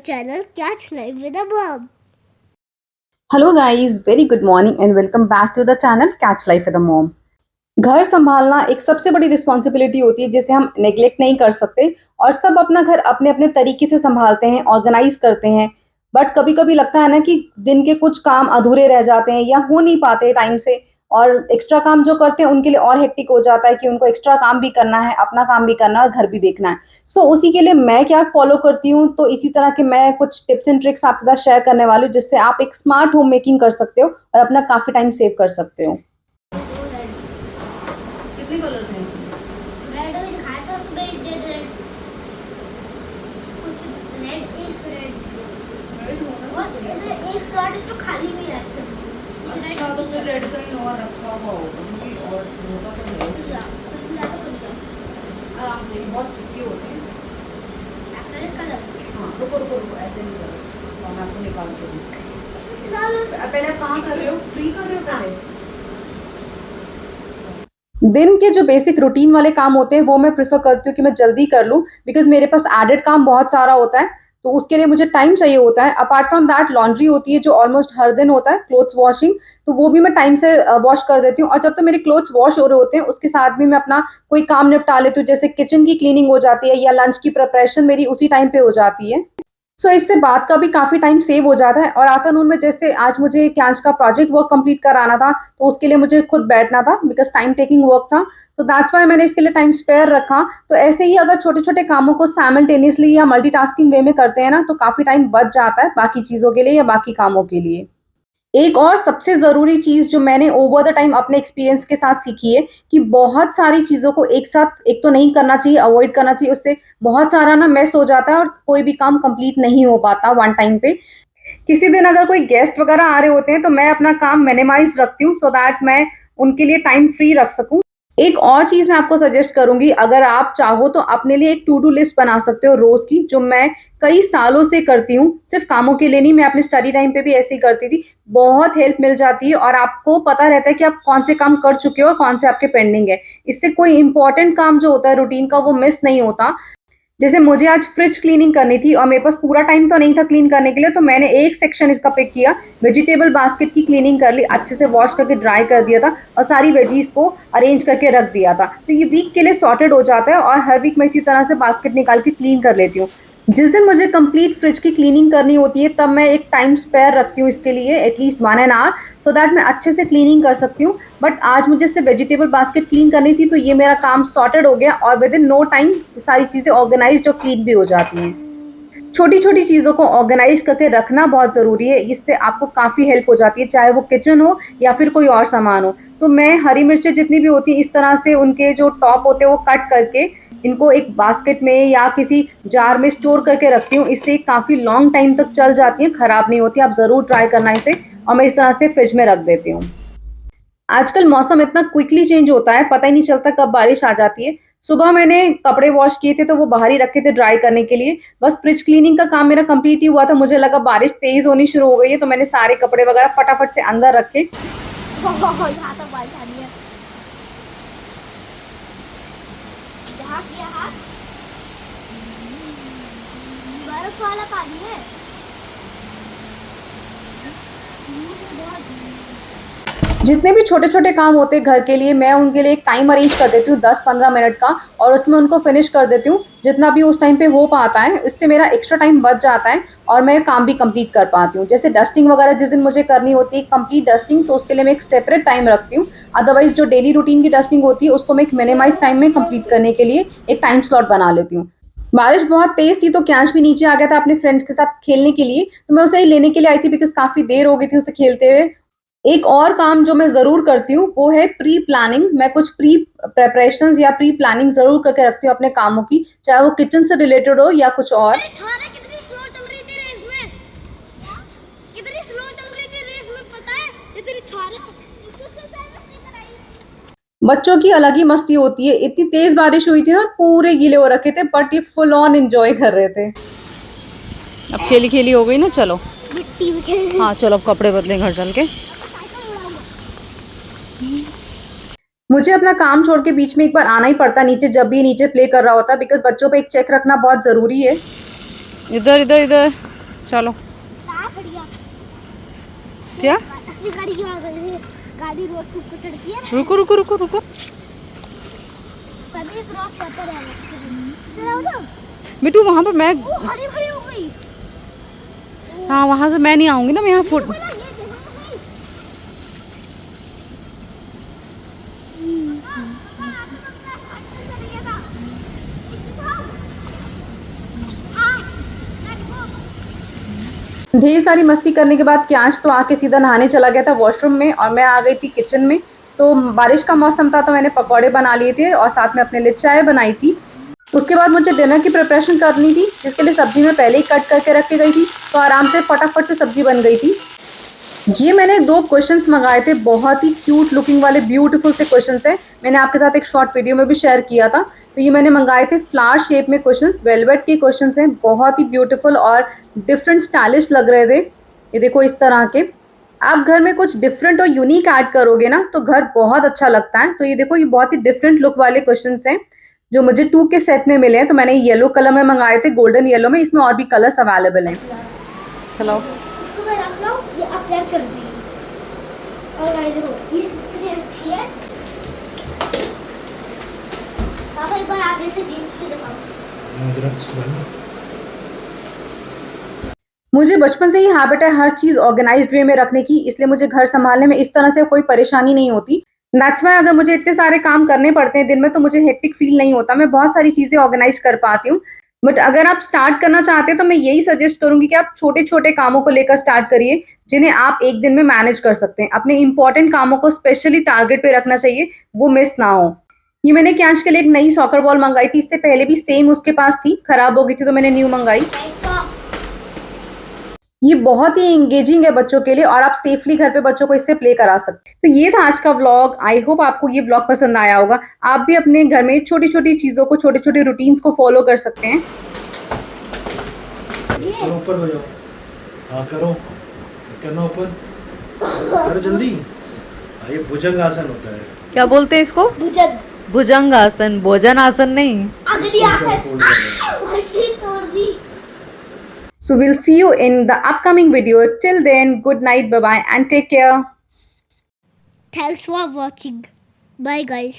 channel Catch Life with a Mom. Hello guys, very good morning and welcome back to the channel catch life with the mom. घर संभालना एक सबसे बड़ी responsibility होती है जिसे हम नेग्लेक्ट नहीं कर सकते। और सब अपना घर अपने अपने तरीके से संभालते हैं, ऑर्गेनाइज करते हैं। बट कभी कभी लगता है ना कि दिन के कुछ काम अधूरे रह जाते हैं या हो नहीं पाते टाइम से। और एक्स्ट्रा काम जो करते हैं उनके लिए और हेक्टिक हो जाता है कि उनको एक्स्ट्रा काम भी करना है, अपना काम भी करना है और घर भी देखना है। सो उसी के लिए मैं क्या फॉलो करती हूँ, तो इसी तरह के मैं कुछ टिप्स एंड ट्रिक्स आपके साथ शेयर करने वाली हूँ जिससे आप एक स्मार्ट होम मेकिंग कर सकते हो और अपना काफी टाइम सेव कर सकते हो। कितने कलर्स हैं इसमें? रेड भी दिखाया था उसमें रेड कुछ रेड होगा एक स्लॉट इसमें खाली भी है। अच्छा, तो फिर रेड कहीं और रखा हुआ होगा क्योंकि और होगा तो नहीं। आराम से, बहुत स्टिकी होते हैं। हाँ, रुको रुको रुको, ऐसे नहीं करो। और मैं आपको निकाल के दूँ। पहले आप कहाँ कर रहे हो? फ्री कर रहे हो पहले? दिन के जो बेसिक रूटीन वाले काम होते हैं वो मैं प्रेफर करती हूँ कि मैं जल्दी कर लूँ, बिकॉज मेरे पास एडेड काम बहुत सारा होता है, तो उसके लिए मुझे टाइम चाहिए होता है। अपार्ट फ्रॉम दैट लॉन्ड्री होती है जो ऑलमोस्ट हर दिन होता है, क्लोथ्स वॉशिंग, तो वो भी मैं टाइम से वॉश कर देती हूँ। और जब तक मेरे क्लोथ्स वॉश हो रहे होते हैं उसके साथ भी मैं अपना कोई काम निपटा लेती हूँ, जैसे किचन की क्लीनिंग हो जाती है या लंच की प्रिपरेशन मेरी उसी टाइम पे हो जाती है। सो इससे बात का भी काफी टाइम सेव हो जाता है। और आफ्टरनून में जैसे आज मुझे कैच का प्रोजेक्ट वर्क कंप्लीट कराना था, तो उसके लिए मुझे खुद बैठना था बिकॉज टाइम टेकिंग वर्क था, तो दैट्स व्हाई मैंने इसके लिए टाइम स्पेयर रखा। तो ऐसे ही अगर छोटे छोटे कामों को साइमल्टेनियसली या मल्टीटास्किंग वे में करते हैं ना, तो काफी टाइम बच जाता है बाकी चीजों के लिए या बाकी कामों के लिए। एक और सबसे ज़रूरी चीज़ जो मैंने ओवर द टाइम अपने एक्सपीरियंस के साथ सीखी है कि बहुत सारी चीज़ों को एक साथ एक तो नहीं करना चाहिए, अवॉइड करना चाहिए। उससे बहुत सारा ना मेस हो जाता है और कोई भी काम कंप्लीट नहीं हो पाता वन टाइम पे। किसी दिन अगर कोई गेस्ट वगैरह आ रहे होते हैं तो मैं अपना काम मिनिमाइज रखती हूँ सो दैट मैं उनके लिए टाइम फ्री रख सकूँ। एक और चीज मैं आपको सजेस्ट करूंगी, अगर आप चाहो तो अपने लिए एक टू डू लिस्ट बना सकते हो रोज की, जो मैं कई सालों से करती हूँ। सिर्फ कामों के लिए नहीं, मैं अपने स्टडी टाइम पे भी ऐसे ही करती थी। बहुत हेल्प मिल जाती है और आपको पता रहता है कि आप कौन से काम कर चुके हो और कौन से आपके पेंडिंग है। इससे कोई इंपॉर्टेंट काम जो होता है रूटीन का वो मिस नहीं होता। जैसे मुझे आज फ्रिज क्लीनिंग करनी थी और मेरे पास पूरा टाइम तो नहीं था क्लीन करने के लिए, तो मैंने एक सेक्शन इसका पिक किया, वेजिटेबल बास्केट की क्लीनिंग कर ली, अच्छे से वॉश करके ड्राई कर दिया था और सारी वेजीज को अरेंज करके रख दिया था। तो ये वीक के लिए सॉर्टेड हो जाता है और हर वीक मैं इसी तरह से बास्केट निकाल के क्लीन कर लेती हूँ। जिस दिन मुझे कंप्लीट फ्रिज की क्लीनिंग करनी होती है तब मैं एक टाइम स्पेयर रखती हूँ इसके लिए, at least 1 an hour, so that मैं अच्छे से क्लीनिंग कर सकती हूँ। बट आज मुझे सिर्फ वेजिटेबल बास्केट क्लीन करनी थी, तो ये मेरा काम सॉर्टेड हो गया और विद इन नो टाइम सारी चीज़ें ऑर्गेनाइज्ड और क्लीन भी हो जाती हैं। छोटी छोटी चीज़ों को ऑर्गेनाइज करके रखना बहुत ज़रूरी है, इससे आपको काफ़ी हेल्प हो जाती है, चाहे वो किचन हो या फिर कोई और सामान हो। तो मैं हरी मिर्चें जितनी भी होती हैं इस तरह से उनके जो टॉप होते हैं वो कट करके इनको एक बास्केट में या किसी जार में स्टोर करके रखती हूँ। इससे काफ़ी लॉन्ग टाइम तक चल जाती हैं, ख़राब नहीं होती। आप ज़रूर ट्राई करना इसे। और मैं इस तरह से फ्रिज में रख देती हूँ। आजकल मौसम इतना क्विकली चेंज होता है, पता ही नहीं चलता कब बारिश आ जाती है। सुबह मैंने कपड़े वॉश किए थे तो वो बाहर ही रखे थे ड्राई करने के लिए। बस फ्रिज क्लीनिंग का काम मेरा कंप्लीट ही हुआ था, मुझे लगा बारिश तेज होनी शुरू हो गई है, तो मैंने सारे कपड़े वगैरह फटाफट से अंदर रखे। यहाँ तक बारिश आ रही है। यहाँ किया हाथ बर्फ वाला पानी है। जितने भी छोटे छोटे काम होते हैं घर के लिए, मैं उनके लिए एक टाइम अरेंज कर देती हूँ 10-15 मिनट का, और उसमें उनको फिनिश कर देती हूँ जितना भी उस टाइम पे हो पाता है। इससे मेरा एक्स्ट्रा टाइम बच जाता है और मैं काम भी कंप्लीट कर पाती हूँ। जैसे डस्टिंग वगैरह जिस दिन मुझे करनी होती है कंप्लीट डस्टिंग, तो उसके लिए मैं एक सेपरेट टाइम रखती हूँ। अदरवाइज जो डेली रूटीन की डस्टिंग होती है उसको मैं एक मिनिमाइज टाइम में कंप्लीट करने के लिए एक टाइम स्लॉट बना लेती हूँ। बारिश बहुत तेज थी तो कैश भी नीचे आ गया था अपने फ्रेंड्स के साथ खेलने के लिए, तो मैं उसे ही लेने के लिए आई थी बिकॉज काफी देर हो गई थी उसे खेलते हुए। एक और काम जो मैं ज़रूर करती हूँ वो है प्री प्लानिंग। मैं कुछ प्री प्रेपरेशंस या प्री प्लानिंग ज़रूर करके रखती हूँ अपने कामों की, चाहे वो किचन से रिलेटेड हो या कुछ और। कितनी स्लो चल रही थी रेस में, कितनी स्लो चल रही थी रेस में, पता है? ये तेरी थार है। बच्चों की अलग ही मस्ती होती है। इतनी तेज बारिश हुई थी ना, पूरे गीले हो रखे थे, बट ये फुल ऑन एंजॉय कर रहे थे। अब खेली खेली हो गई ना, चलो मिट्टी में खेल। हाँ चलो अब कपड़े बदले घर चल के। मुझे अपना काम छोड़ के बीच में एक बार आना ही पड़ता नीचे, जब भी नीचे प्ले कर रहा होता, बिकॉज बच्चों पे एक चेक रखना बहुत जरूरी है। इधर इधर इधर चलो कहाँ बढ़िया क्या असली गाड़ी की बात है गाड़ी रोड से ऊपर चढ़ती है रुको रुको रुको रुको कभी क्रॉस करते रहना चलो ना मिट्टू वहाँ पर मैं वो हरी भरी हो गई हाँ वहाँ से मैं नहीं आऊंगी ना मैं यहाँ फुट बोला ये देखो भाई ढेर सारी मस्ती करने के बाद क्यांश तो आके सीधा नहाने चला गया था वॉशरूम में और मैं आ गई थी किचन में। सो बारिश का मौसम था तो मैंने पकौड़े बना लिए थे और साथ में अपने लिए चाय बनाई थी। उसके बाद मुझे डिनर की प्रिपरेशन करनी थी जिसके लिए सब्जी मैं पहले ही कट करके रख के गई थी तो आराम से फटाफट से सब्जी बन गई थी। ये मैंने 2 क्वेश्चंस मंगाए थे, बहुत ही क्यूट लुकिंग वाले ब्यूटीफुल से क्वेश्चंस हैं। मैंने आपके साथ एक शॉर्ट वीडियो में भी शेयर किया था। तो ये मैंने मंगाए थे फ्लावर शेप में क्वेश्चंस, वेलवेट के क्वेश्चंस हैं, बहुत ही ब्यूटीफुल और डिफरेंट स्टाइलिश लग रहे थे। ये देखो इस तरह के। आप घर में कुछ डिफरेंट और यूनिक ऐड करोगे ना तो घर बहुत अच्छा लगता है। तो ये देखो ये बहुत ही डिफरेंट लुक वाले क्वेश्चंस हैं जो मुझे 2 के सेट में मिले हैं। तो मैंने येलो कलर में मंगाए थे, गोल्डन येलो में। इसमें और भी कलर्स अवेलेबल हैं। चलो इसको मैं रख रहा हूँ ये अपडेट कर दी और गाइस देखो ये कितनी अच्छी है पापा एक बार आगे से जींस के दिखाओ मुझे बचपन से ही हैबिट है हर चीज़ ऑर्गेनाइज्ड वे में रखने की, इसलिए मुझे घर संभालने में इस तरह से कोई परेशानी नहीं होती। दैट्स व्हाई अगर मुझे इतने सारे काम करने पड़ते हैं दिन में तो मुझे हेक्टिक फील नहीं होता। मैं बहुत सारी चीज़ें ऑर्गेनाइज कर पाती हूँ। बट अगर आप स्टार्ट करना चाहते हैं तो मैं यही सजेस्ट करूंगी कि आप छोटे-छोटे कामों को लेकर स्टार्ट करिए जिन्हें आप एक दिन में मैनेज कर सकते हैं। अपने इंपॉर्टेंट कामों को स्पेशली टारगेट पे रखना चाहिए, वो मिस ना हो। ये मैंने क्यांश के लिए एक नई सॉकर बॉल मंगाई थी, इससे पहले भी सेम उसके पास थी, खराब हो गई थी तो मैंने न्यू मंगाई। लाइट्स ऑफ ये बहुत ही एंगेजिंग है बच्चों के लिए और आप सेफली घर पे बच्चों को इससे प्ले करा सकते हैं। तो ये था आज का व्लॉग। आई होप आपको ये व्लॉग पसंद आया होगा। आप भी अपने घर में छोटी-छोटी चीज़ों को, छोटे-छोटे रूटीन्स को फॉलो कर सकते हैं। चलो ऊपर हो जाओ। हाँ करो, करना ऊपर, करो जल्दी। हाँ, ये भुजंग आसन होता है। क्या बोलते हैं इसको? भुजंग भुजंग आसन, भोजन आसन नहीं। अगली आसन उल्टी तोड़ दी So we'll see you in the upcoming video. Till then, good night, bye-bye and take care. Thanks for watching. Bye guys.